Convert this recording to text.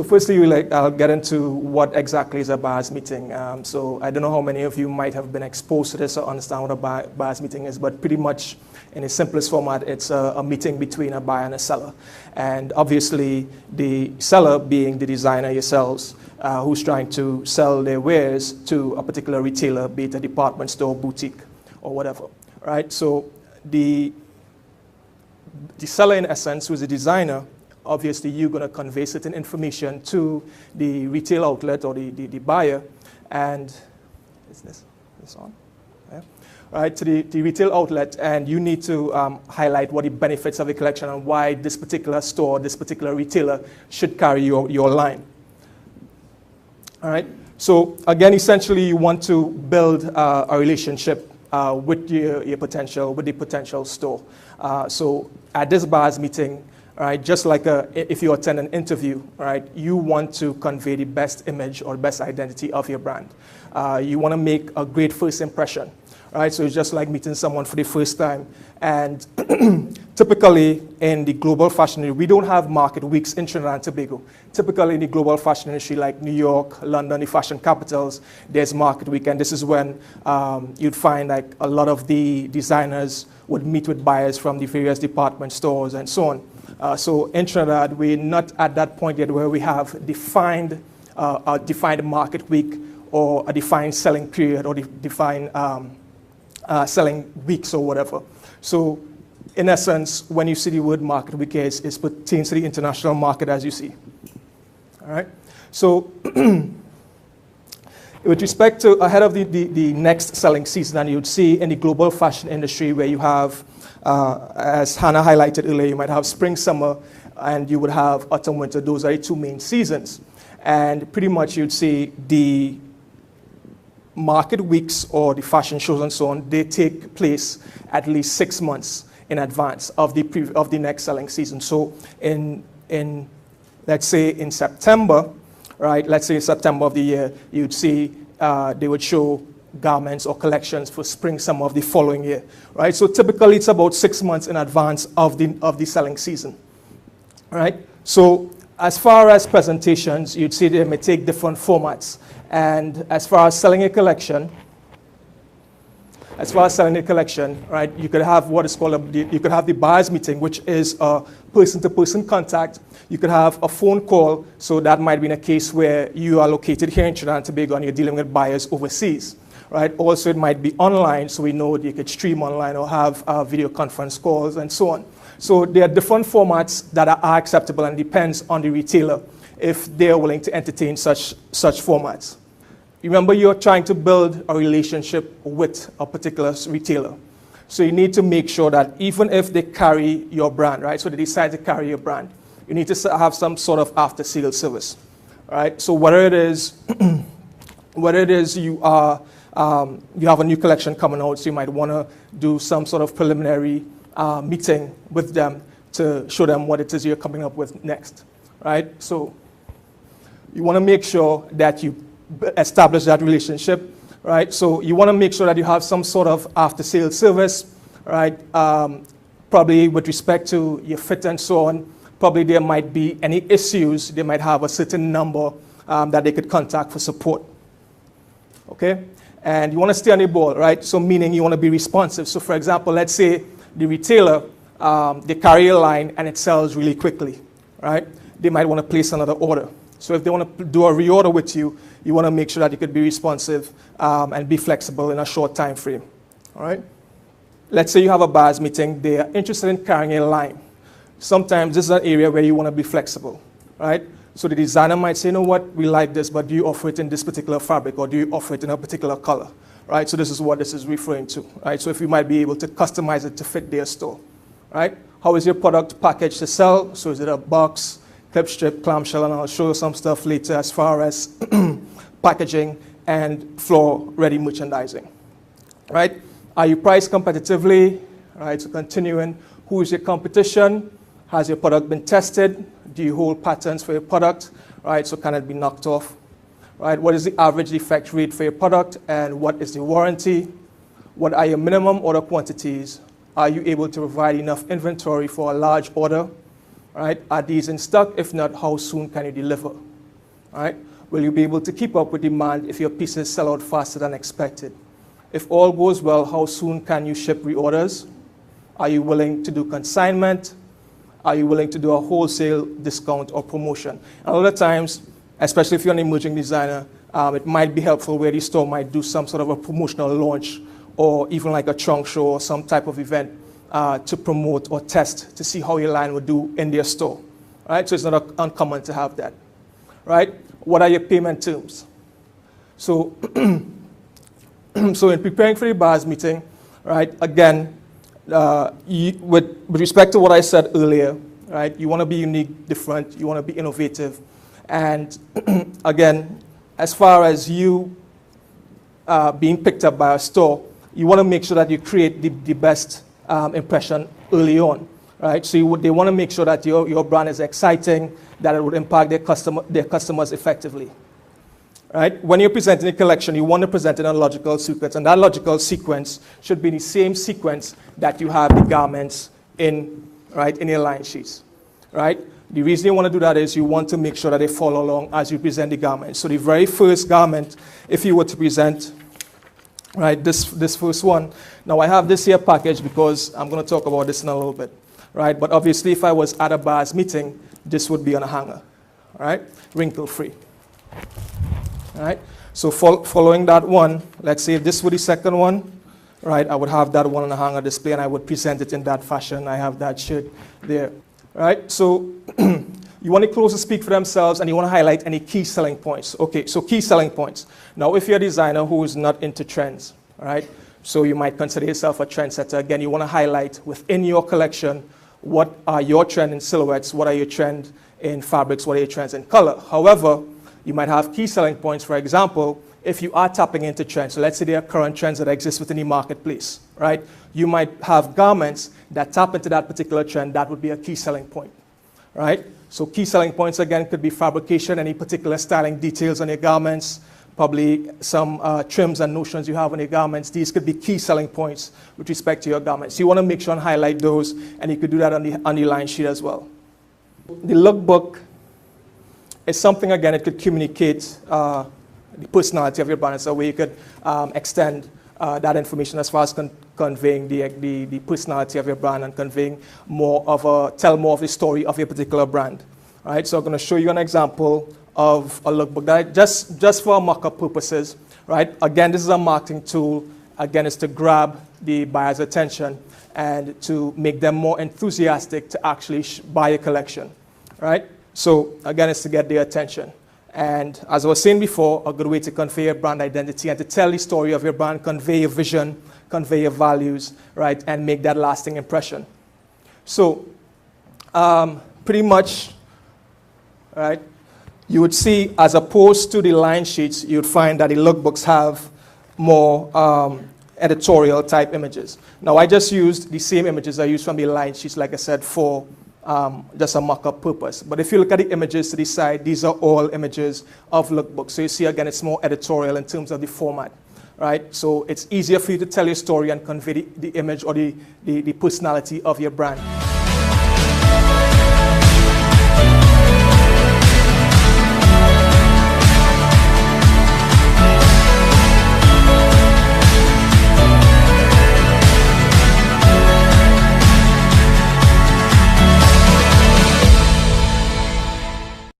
So firstly, I'll get into what exactly is a buyer's meeting. So I don't know how many of you might have been exposed to this or understand what a buyer's meeting is, but pretty much in its simplest format, it's a meeting between a buyer and a seller. And obviously, the seller being the designer yourselves, who's trying to sell their wares to a particular retailer, be it a department store, boutique, or whatever, right? So the seller, in essence, who's a designer, obviously you're going to convey certain information to the retail outlet or the buyer, and is this on? Yeah. Right, to the retail outlet, and you need to highlight what the benefits of the collection and why this particular store, this particular retailer should carry your line. All right, so again, essentially you want to build a relationship with the potential store. So at this buyer's meeting, right, just like if you attend an interview, right, you want to convey the best image or best identity of your brand. You want to make a great first impression, right? So it's just like meeting someone for the first time. And typically in the global fashion industry, we don't have market weeks in Trinidad and Tobago. Typically in the global fashion industry, like New York, London, the fashion capitals, there's market week. And this is when you'd find like a lot of the designers would meet with buyers from the various department stores and so on. So in Trinidad, we're not at that point yet where we have a defined market week or a defined selling period or defined selling weeks or whatever. So in essence, when you see the word market week, it pertains to the international market, as you see. All right. So with respect to ahead of the next selling season, and you'd see in the global fashion industry where you have, as Hannah highlighted earlier, you might have spring, summer, and you would have autumn, winter. Those are the two main seasons. And pretty much you'd see the market weeks or the fashion shows and so on, they take place at least 6 months in advance of the next selling season. So in let's say in September, right? Let's say September of the year, you'd see they would show garments or collections for spring, summer of the following year, right? So typically it's about 6 months in advance of the selling season, right? So as far as presentations, you'd see they may take different formats. And as far as selling a collection, right, you could have what is called you could have the buyer's meeting, which is a person-to-person contact. You could have a phone call, so that might be in a case where you are located here in Trinidad and Tobago and you're dealing with buyers overseas, right? Also, it might be online, so we know you could stream online or have video conference calls and so on. So there are different formats that are acceptable, and depends on the retailer if they're willing to entertain such formats. Remember, you're trying to build a relationship with a particular retailer. So you need to make sure that even if they carry your brand, right, so they decide to carry your brand, you need to have some sort of after-sales service, right? So whether it is you have a new collection coming out, so you might want to do some sort of preliminary meeting with them to show them what it is you're coming up with next, right? So you want to make sure that you establish that relationship, right? So you want to make sure that you have some sort of after-sales service, right? Probably with respect to your fit and so on. Probably there might be any issues. They might have a certain number that they could contact for support, okay? And you want to stay on the ball, right? So meaning you want to be responsive. So for example, let's say the retailer, they carry a line and it sells really quickly, right? They might want to place another order. So if they want to do a reorder with you, you want to make sure that you could be responsive and be flexible in a short time frame, all right? Let's say you have a buyer's meeting. They are interested in carrying a line. Sometimes this is an area where you want to be flexible, right? So the designer might say, you know what, we like this, but do you offer it in this particular fabric, or do you offer it in a particular color, right? So this is what this is referring to, right? So if you might be able to customize it to fit their store, right? How is your product packaged to sell? So is it a box, clip strip, clamshell, and I'll show you some stuff later as far as packaging and floor-ready merchandising, right? Are you priced competitively, right? So continuing, who is your competition? Has your product been tested? Do you hold patents for your product, right? So can it be knocked off, right? What is the average defect rate for your product, and what is the warranty? What are your minimum order quantities? Are you able to provide enough inventory for a large order? Right? Are these in stock? If not, how soon can you deliver? right? Will you be able to keep up with demand if your pieces sell out faster than expected? If all goes well, how soon can you ship reorders? Are you willing to do consignment? Are you willing to do a wholesale discount or promotion? A lot of times, especially if you're an emerging designer, it might be helpful where the store might do some sort of a promotional launch or even like a trunk show or some type of event to promote or test to see how your line would do in their store, right? So it's not uncommon to have that, right? What are your payment terms? So, so in preparing for the buyers meeting, right, again, with respect to what I said earlier, right, you want to be unique, different, you want to be innovative. And again, as far as you being picked up by a store, you want to make sure that you create the best impression early on, right? So they want to make sure that your brand is exciting, that it would impact their customers effectively, right? When you're presenting a collection, you want to present it in a logical sequence, and that logical sequence should be the same sequence that you have the garments in, right, in your line sheets, right? The reason you want to do that is you want to make sure that they follow along as you present the garment. So the very first garment, if you were to present, right, this first one. Now I have this here package because I'm going to talk about this in a little bit, right? But obviously if I was at a buyer's meeting, this would be on a hanger, right? Wrinkle-free, all right? So following that one, let's say if this were the second one, right, I would have that one on a hanger display and I would present it in that fashion. I have that shirt there. Right, so you want the clothes to speak for themselves and you want to highlight any key selling points. Okay, so key selling points. Now, if you're a designer who is not into trends, right, so you might consider yourself a trendsetter. Again, you want to highlight within your collection what are your trends in silhouettes, what are your trends in fabrics, what are your trends in color. However, you might have key selling points, for example, if you are tapping into trends. So let's say there are current trends that exist within the marketplace, right? You might have garments that tap into that particular trend. That would be a key selling point, right? So key selling points, again, could be fabrication, any particular styling details on your garments, probably some trims and notions you have on your garments. These could be key selling points with respect to your garments. So you want to make sure and highlight those, and you could do that on the line sheet as well. The lookbook is something, again, it could communicate the personality of your brand. It's a way you could extend that information as far as conveying the personality of your brand and conveying tell more of the story of your particular brand. All right, so I'm going to show you an example of a lookbook that just for mock-up purposes, right? Again, this is a marketing tool. Again, it's to grab the buyer's attention and to make them more enthusiastic to actually buy a collection, right? So again, it's to get their attention. And as I was saying before, a good way to convey your brand identity and to tell the story of your brand, convey your vision, convey your values, right, and make that lasting impression. So pretty much, right, you would see, as opposed to the line sheets, you'd find that the lookbooks have more editorial type images. Now, I just used the same images I used from the line sheets, like I said, for just a mock-up purpose. But if you look at the images to the side, these are all images of lookbooks. So you see, again, it's more editorial in terms of the format, right? So it's easier for you to tell your story and convey the image or the personality of your brand.